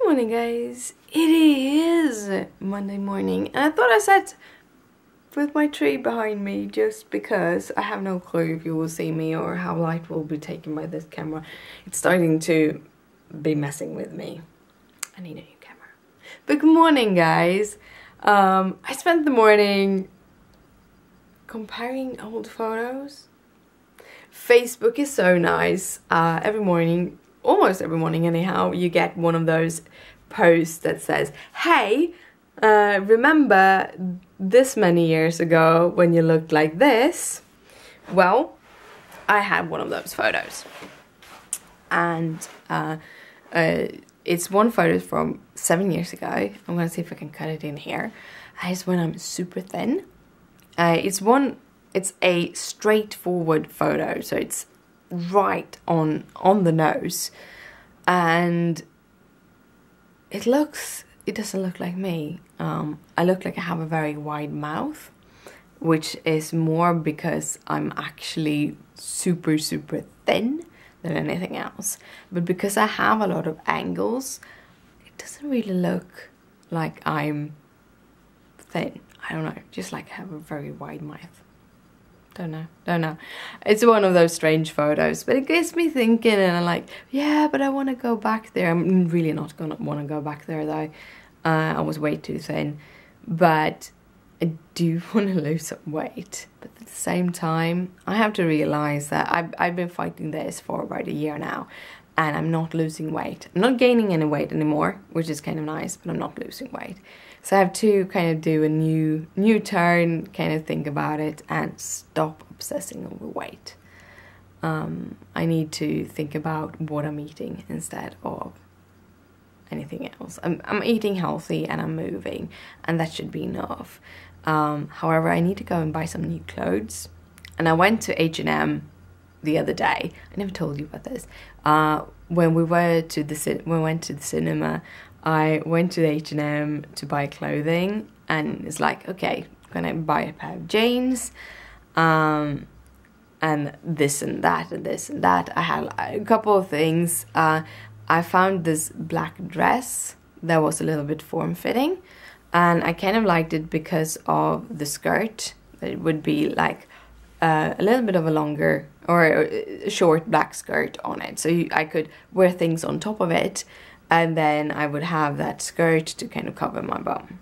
morning, guys. It is Monday morning, and I thought I sat with my tree behind me just because I have no clue if you will see me or how light will be taken by this camera. It's starting to be messing with me. I need a new camera. But good morning, guys. I spent the morning comparing old photos. Facebook is so nice. Every morning, almost every morning anyhow, you get one of those posts that says, hey, remember this many years ago when you looked like this? Well, I had one of those photos. And it's one photo from 7 years ago. I'm gonna see if I can cut it in here. It's when I'm super thin. It's a straightforward photo, so it's right on the nose, and it doesn't look like me. I look like I have a very wide mouth, which is more because I'm actually super thin than anything else. But because I have a lot of angles, it doesn't really look like I'm thin. I don't know, just like I have a very wide mouth. Don't know. It's one of those strange photos, but it gets me thinking, and I'm like, yeah, but I want to go back there. I'm really not gonna want to go back there though. I was way too thin, but I do want to lose some weight. But at the same time, I have to realize that I've been fighting this for about a year now, and I'm not losing weight. I'm not gaining any weight anymore, which is kind of nice, but I'm not losing weight. So I have to kind of do a new turn, kind of think about it and stop obsessing over weight. I need to think about what I'm eating instead of anything else. I'm eating healthy and I'm moving, and that should be enough. However, I need to go and buy some new clothes. And I went to H&M the other day. I never told you about this. When we went to the cinema, I went to H&M to buy clothing, and it's like, okay, I'm gonna buy a pair of jeans, and this and that and this and that. I had a couple of things. I found this black dress that was a little bit form-fitting, and I kind of liked it because of the skirt. It would be like a little bit of a longer or a short black skirt on it, so I could wear things on top of it, and then I would have that skirt to kind of cover my bum.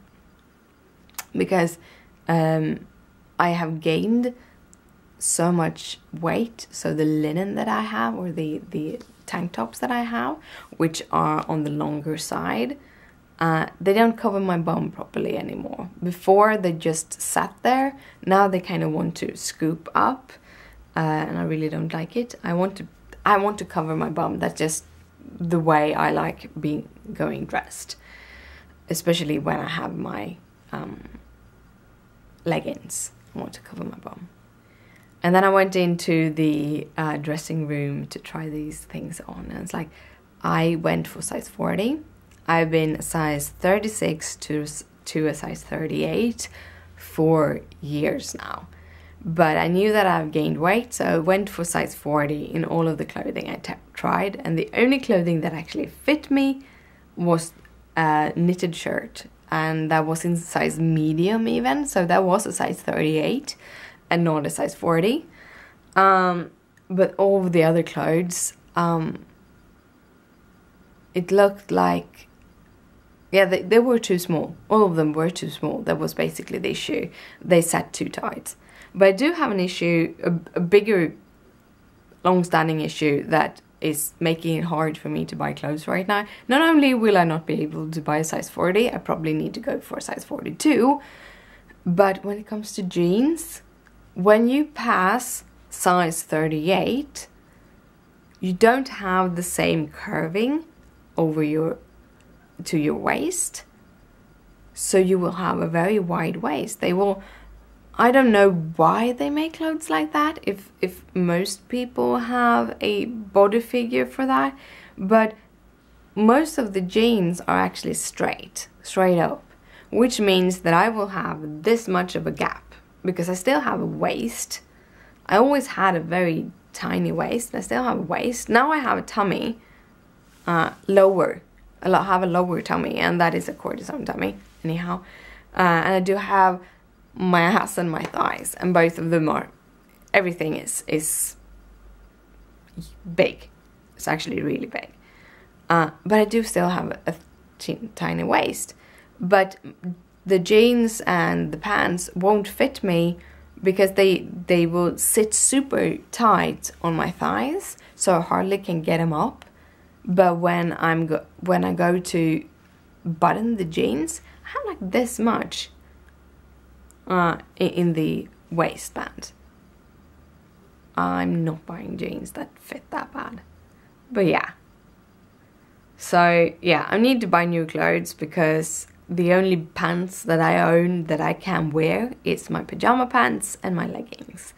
Because I have gained so much weight, so the linen that I have, or the tank tops that I have, which are on the longer side, they don't cover my bum properly anymore. Before they just sat there, now they kind of want to scoop up, and I really don't like it. I want to cover my bum. That's just the way I like going dressed, especially when I have my leggings. I want to cover my bum. And then I went into the dressing room to try these things on, and it's like, I went for size 40. I've been size 36 to a size 38 for years now. But I knew that I've gained weight, so I went for size 40 in all of the clothing I tried. And the only clothing that actually fit me was a knitted shirt. And that was in size medium even, so that was a size 38 and not a size 40. But all of the other clothes, it looked like, yeah, they were too small. All of them were too small. That was basically the issue. They sat too tight. But I do have an issue, a bigger, long-standing issue that is making it hard for me to buy clothes right now. Not only will I not be able to buy a size 40, I probably need to go for a size 42. But when it comes to jeans, when you pass size 38, you don't have the same curving over to your waist. So you will have a very wide waist. I don't know why they make clothes like that, if most people have a body figure for that, but most of the jeans are actually straight up, which means that I will have this much of a gap, because I still have a waist. I always had a very tiny waist, and I still have a waist. Now I have a tummy lower have a lower tummy, and that is a cortisone tummy anyhow. And I do have my ass and my thighs, and both of them are, everything is big. It's actually really big. But I do still have a tiny waist. But the jeans and the pants won't fit me because they will sit super tight on my thighs, so I hardly can get them up. But when I go to button the jeans, I have like this much in the waistband. I'm not buying jeans that fit that bad. But yeah. So yeah, I need to buy new clothes because the only pants that I own that I can wear is my pajama pants and my leggings.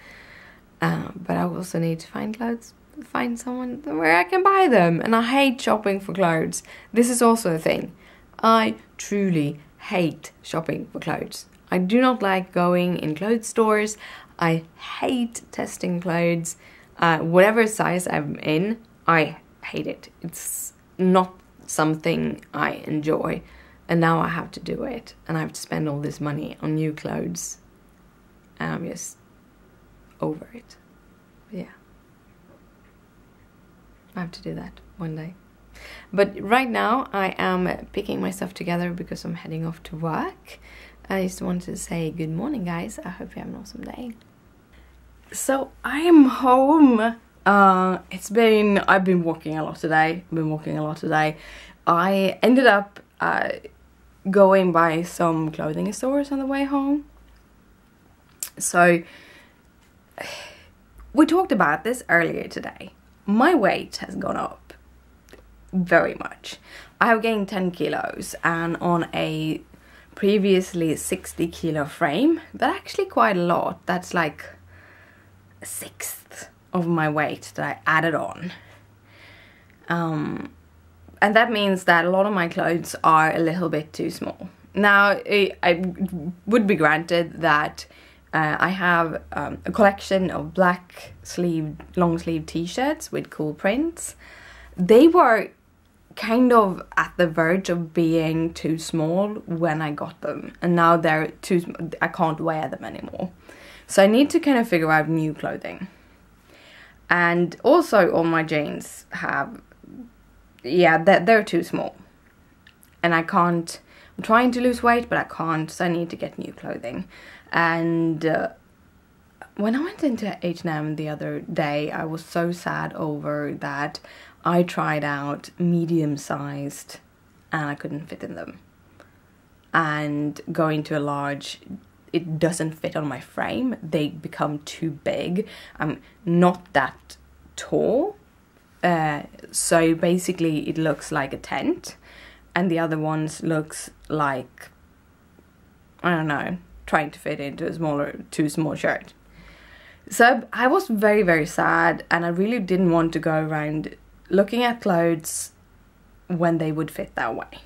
But I also need to find someone where I can buy them. And I hate shopping for clothes. This is also a thing. I truly hate shopping for clothes. I do not like going in clothes stores. I hate testing clothes. Whatever size I'm in, I hate it. It's not something I enjoy. And now I have to do it. And I have to spend all this money on new clothes. And I'm just over it. But yeah. I have to do that one day. But right now I am picking myself together because I'm heading off to work. I just wanted to say good morning, guys. I hope you have an awesome day. So I am home. I've been walking a lot today. I ended up going by some clothing stores on the way home. So we talked about this earlier today. My weight has gone up very much. I have gained 10 kilos, and on a previously 60 kilo frame, that's actually quite a lot. That's like a sixth of my weight that I added on. And that means that a lot of my clothes are a little bit too small. Now, I would be granted that I have a collection of black long sleeve t-shirts with cool prints. They were kind of at the verge of being too small when I got them. And now they're I can't wear them anymore. So I need to kind of figure out new clothing. And also all my jeans have, yeah, they're too small. And I can't, I'm trying to lose weight, but I can't, so I need to get new clothing. And when I went into H&M the other day, I was so sad over that I tried out medium-sized and I couldn't fit in them. And going to a large, it doesn't fit on my frame. They become too big. I'm not that tall. So basically it looks like a tent. And the other ones looks like, I don't know, trying to fit into a too small shirt. So I was very, very sad, and I really didn't want to go around looking at clothes when they would fit that way.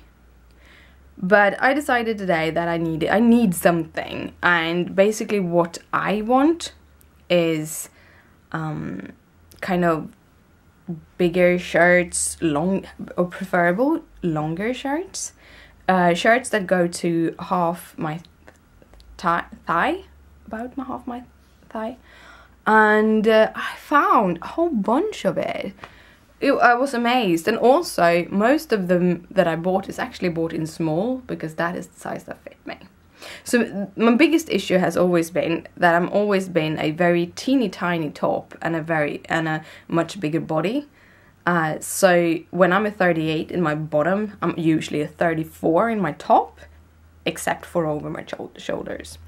But I decided today that I need something, and basically what I want is kind of bigger shirts, or preferable longer shirts, shirts that go to half my thigh, about half my thigh, and I found a whole bunch of it. I was amazed. And also most of them that I bought is actually bought in small, because that is the size that fit me. So my biggest issue has always been that I'm always been a very teeny tiny top and a much bigger body. So when I'm a 38 in my bottom, I'm usually a 34 in my top, except for over my shoulders.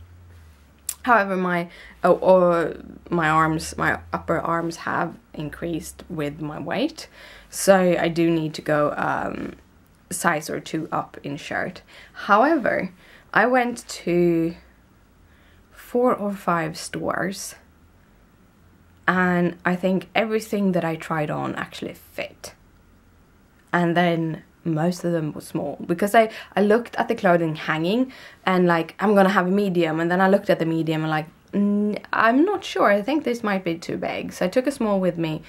However, my upper arms have increased with my weight, so I do need to go a size or two up in shirt. However, I went to 4 or 5 stores, and I think everything that I tried on actually fit. And then most of them were small, because I looked at the clothing hanging and like, I'm gonna have a medium, and then I looked at the medium and like, I'm not sure, I think this might be too big. So I took a small with me,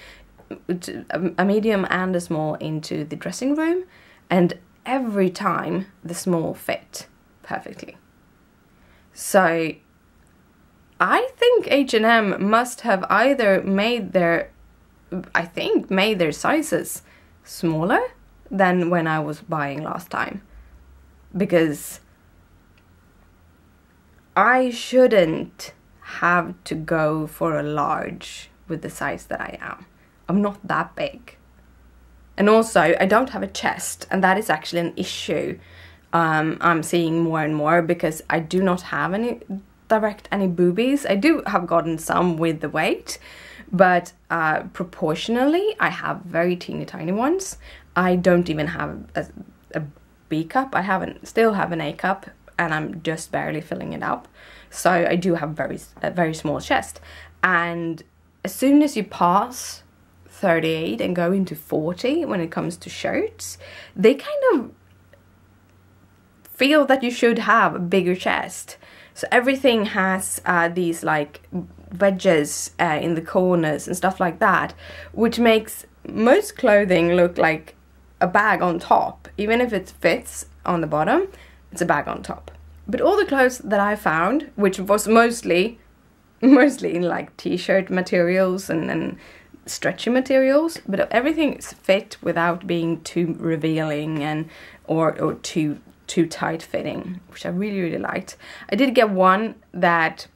a medium and a small, into the dressing room, and every time the small fit perfectly. So I think H&M must have either made their sizes smaller than when I was buying last time, because I shouldn't have to go for a large with the size that I am. I'm not that big. And also, I don't have a chest, and that is actually an issue I'm seeing more and more, because I do not have any boobies. I do have gotten some with the weight, but proportionally, I have very teeny tiny ones. I don't even have a B cup. I still have an A cup, and I'm just barely filling it up. So I do have a very small chest. And as soon as you pass 38 and go into 40 when it comes to shirts, they kind of feel that you should have a bigger chest. So everything has these like wedges in the corners and stuff like that, which makes most clothing look like a bag on top. Even if it fits on the bottom, it's a bag on top. But all the clothes that I found, which was mostly in like t-shirt materials and stretchy materials, but everything fit without being too revealing and or too tight fitting, which I really liked. I did get one that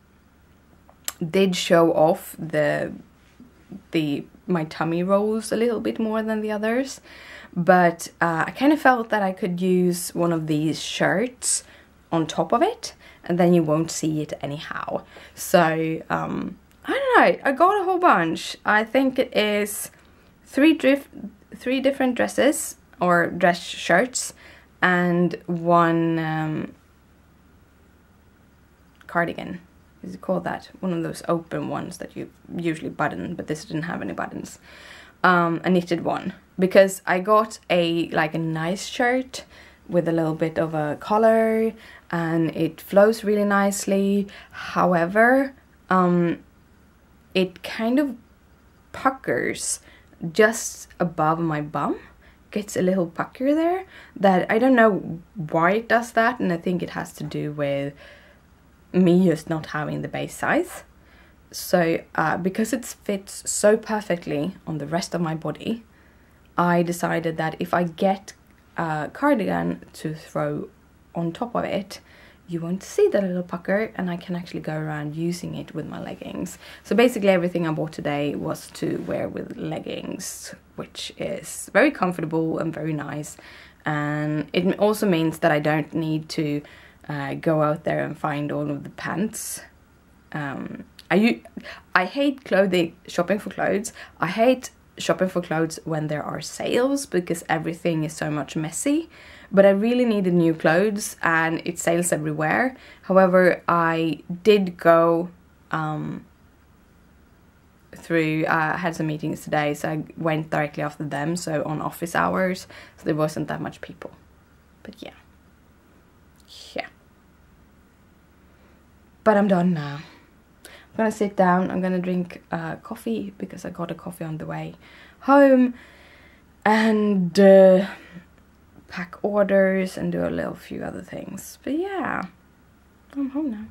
did show off my tummy rolls a little bit more than the others, but I kind of felt that I could use one of these shirts on top of it, and then you won't see it anyhow. So I don't know, I got a whole bunch. I think it is three different dresses or dress shirts and one cardigan. Is it called that? One of those open ones that you usually button, but this didn't have any buttons. A knitted one, because I got a nice shirt with a little bit of a collar, and it flows really nicely. However, it kind of puckers just above my bum. Gets a little pucker there that I don't know why it does that, and I think it has to do with me just not having the base size. So because it fits so perfectly on the rest of my body, I decided that if I get a cardigan to throw on top of it, you won't see the little pucker, and I can actually go around using it with my leggings. So basically everything I bought today was to wear with leggings, which is very comfortable and very nice. And it also means that I don't need to go out there and find all of the pants. I hate shopping for clothes. I hate shopping for clothes when there are sales, because everything is so much messy. But I really needed new clothes, and it sales everywhere. However, I did go through, I had some meetings today, so I went directly after them, so on office hours, so there wasn't that much people. But yeah. But I'm done now. I'm gonna sit down, I'm gonna drink coffee, because I got a coffee on the way home, and pack orders and do a few other things. But yeah, I'm home now.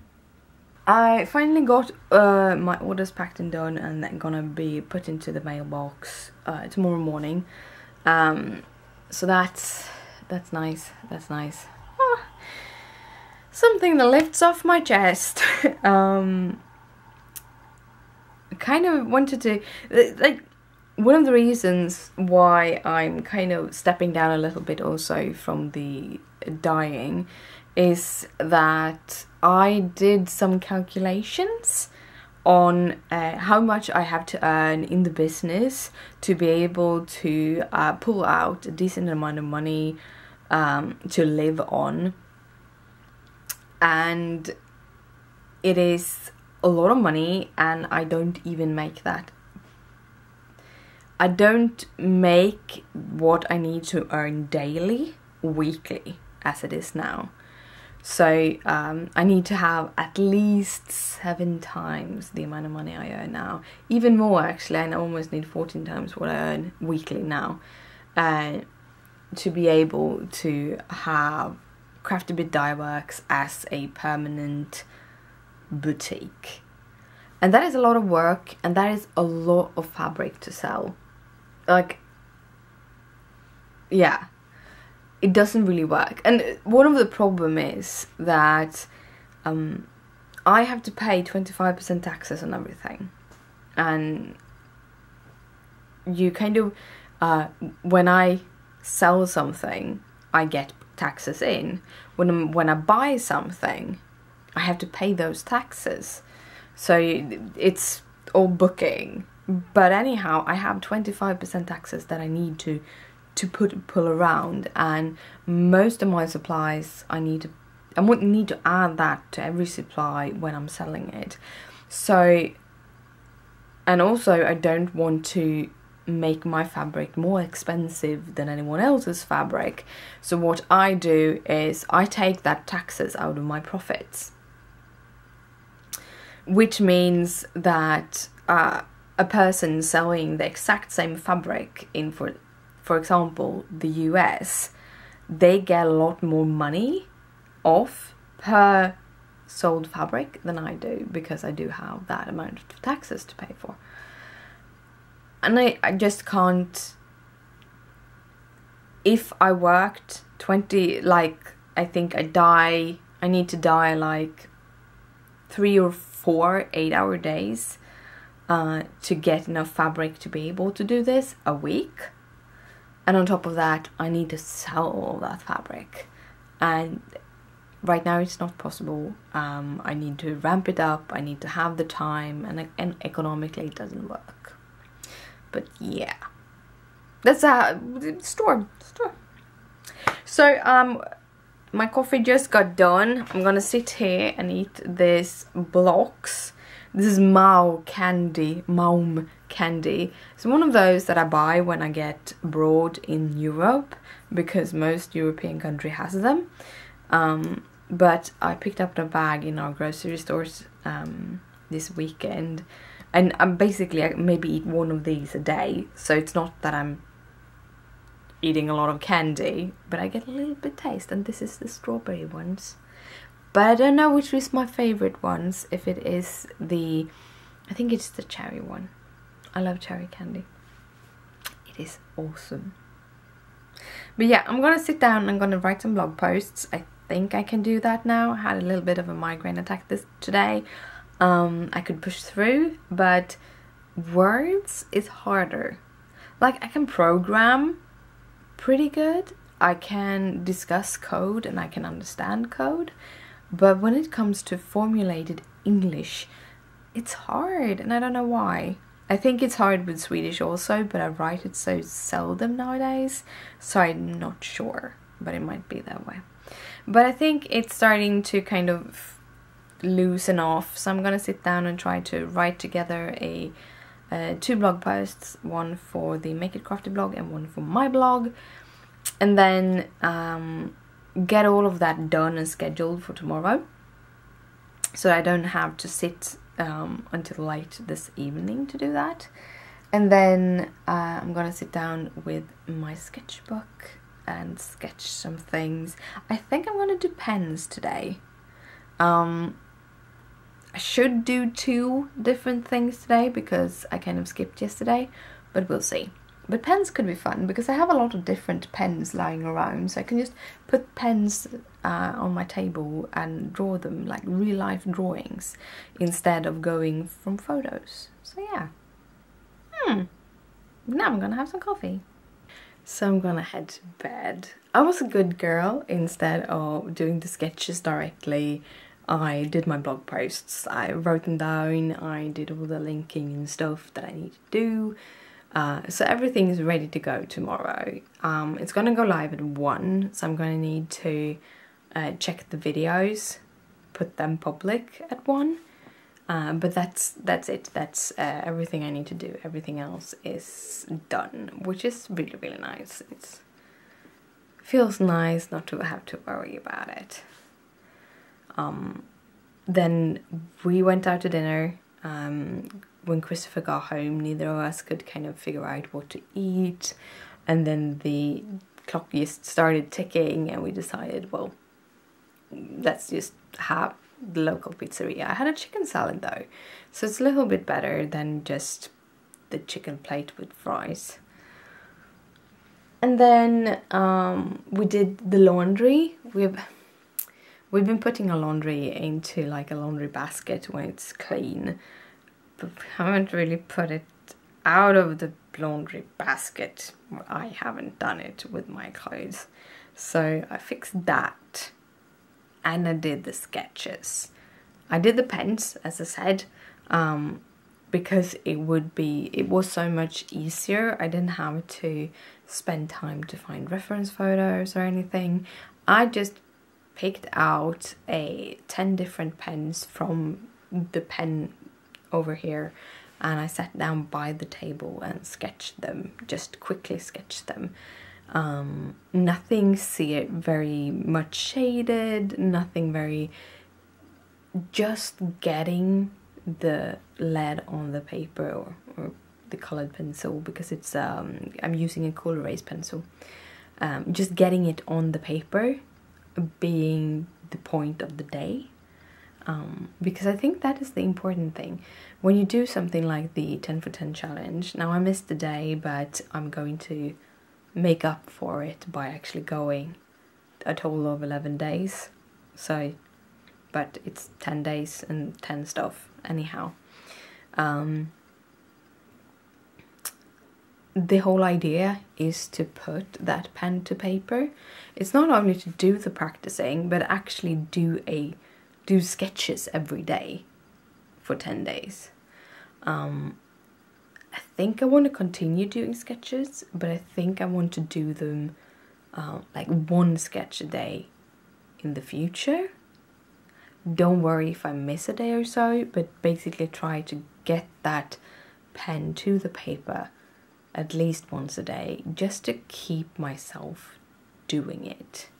I finally got my orders packed and done, and then gonna be put into the mailbox tomorrow morning. So that's nice. That's nice. Something that lifts off my chest. Kind of wanted to, like, one of the reasons why I'm kind of stepping down a little bit also from the dyeing is that I did some calculations on how much I have to earn in the business to be able to pull out a decent amount of money to live on. And it is a lot of money, and I don't even make that. I don't make what I need to earn daily, weekly, as it is now. So I need to have at least 7 times the amount of money I earn now. Even more, actually. I almost need 14 times what I earn weekly now. to be able to have Crafty Bit Dye Works as a permanent boutique. And that is a lot of work, and that is a lot of fabric to sell. Like, yeah, it doesn't really work. And one of the problem is that I have to pay 25% taxes on everything. And you kind of, when I sell something, I get taxes in. When I buy something, I have to pay those taxes. So it's all booking. But anyhow, I have 25% taxes that I need to pull around, and most of my supplies I need to add that to every supply when I'm selling it. So, and also I don't want to make my fabric more expensive than anyone else's fabric. So what I do is I take that taxes out of my profits, which means that a person selling the exact same fabric in, for example, the US, they get a lot more money off per sold fabric than I do, because I do have that amount of taxes to pay for. And I just can't. If I worked 20, like, I think I need to dye like 3 or 4 8-hour days to get enough fabric to be able to do this a week. And on top of that, I need to sell all that fabric. And right now it's not possible. I need to ramp it up, I need to have the time, and economically it doesn't work. But yeah, that's a store. So my coffee just got done. I'm gonna sit here and eat this blocks. This is Maum candy. It's one of those that I buy when I get abroad in Europe, because most European country has them. But I picked up the bag in our grocery stores this weekend, and I'm basically, I maybe eat one of these a day, so it's not that I'm eating a lot of candy, but I get a little bit taste, and this is the strawberry ones. But I don't know which is my favorite ones, if it is I think it's the cherry one. I love cherry candy. It is awesome. But yeah, I'm gonna sit down and I'm gonna write some blog posts. I think I can do that now. I had a little bit of a migraine attack today. I could push through, but words is harder. Like, I can program pretty good. I can discuss code and I can understand code. But when it comes to formulated English, it's hard, and I don't know why. I think it's hard with Swedish also, but I write it so seldom nowadays, so I'm not sure, but it might be that way. But I think it's starting to kind of loosen off, so I'm gonna sit down and try to write together 2 blog posts, one for the Make It Crafty blog and one for my blog, and then get all of that done and scheduled for tomorrow, so I don't have to sit until late this evening to do that. And then I'm gonna sit down with my sketchbook and sketch some things. I think I'm gonna do pens today. I should do 2 different things today because I kind of skipped yesterday, but we'll see. But pens could be fun because I have a lot of different pens lying around, so I can just put pens on my table and draw them like real life drawings instead of going from photos. So yeah. Now I'm gonna have some coffee. So I'm gonna head to bed. I was a good girl. Instead of doing the sketches directly, I did my blog posts. I wrote them down, I did all the linking and stuff that I need to do. So everything is ready to go tomorrow. It's gonna go live at 1, so I'm gonna need to check the videos, put them public at 1. But that's it. That's everything I need to do. Everything else is done, which is really, really nice. It feels nice not to have to worry about it. Then we went out to dinner. When Christopher got home, neither of us could kind of figure out what to eat, and then the clock just started ticking, and we decided, well, let's just have the local pizzeria. I had a chicken salad though, so it's a little bit better than just the chicken plate with fries. And then we did the laundry. We've been putting our laundry into like a laundry basket when it's clean, but we haven't really put it out of the laundry basket. Well, I haven't done it with my clothes, so I fixed that. And I did the sketches. I did the pens, as I said, because it was so much easier. I didn't have to spend time to find reference photos or anything. I just picked out 10 different pens from the pen over here, and I sat down by the table and sketched them, just quickly sketched them. Nothing very much shaded, nothing very, just getting the lead on the paper or the colored pencil, because it's I'm using a cool erase pencil. Just getting it on the paper being the point of the day, because I think that is the important thing when you do something like the 10 for 10 challenge. Now I missed the day, but I'm going to make up for it by actually going a total of 11 days. So, but it's 10 days and 10 stuff anyhow. The whole idea is to put that pen to paper. It's not only to do the practicing, but actually do sketches every day for 10 days. I think I want to continue doing sketches, but I think I want to do them like one sketch a day in the future. Don't worry if I miss a day or so, but basically try to get that pen to the paper at least once a day, just to keep myself doing it.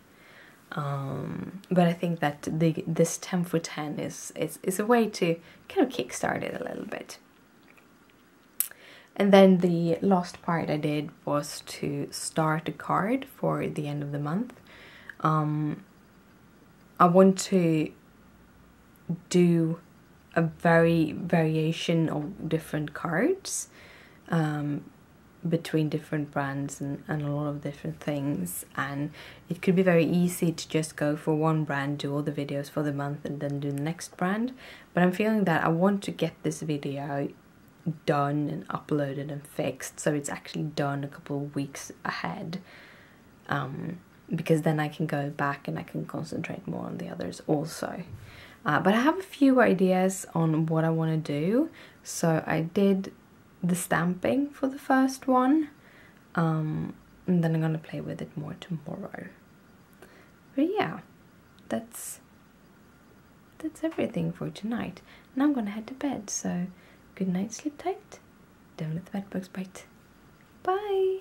But I think that this 10 for 10 is a way to kind of kickstart it a little bit. And then the last part I did was to start a card for the end of the month. I want to do a variation of different cards between different brands and a lot of different things, and it could be very easy to just go for one brand, do all the videos for the month, and then do the next brand. But I'm feeling that I want to get this video done and uploaded and fixed, so it's actually done a couple of weeks ahead, because then I can go back and I can concentrate more on the others also. But I have a few ideas on what I want to do. So I did the stamping for the first one, and then I'm gonna play with it more tomorrow. But yeah, that's everything for tonight. Now I'm gonna head to bed, so good night, sleep tight, don't let the bed bugs bite. Bye!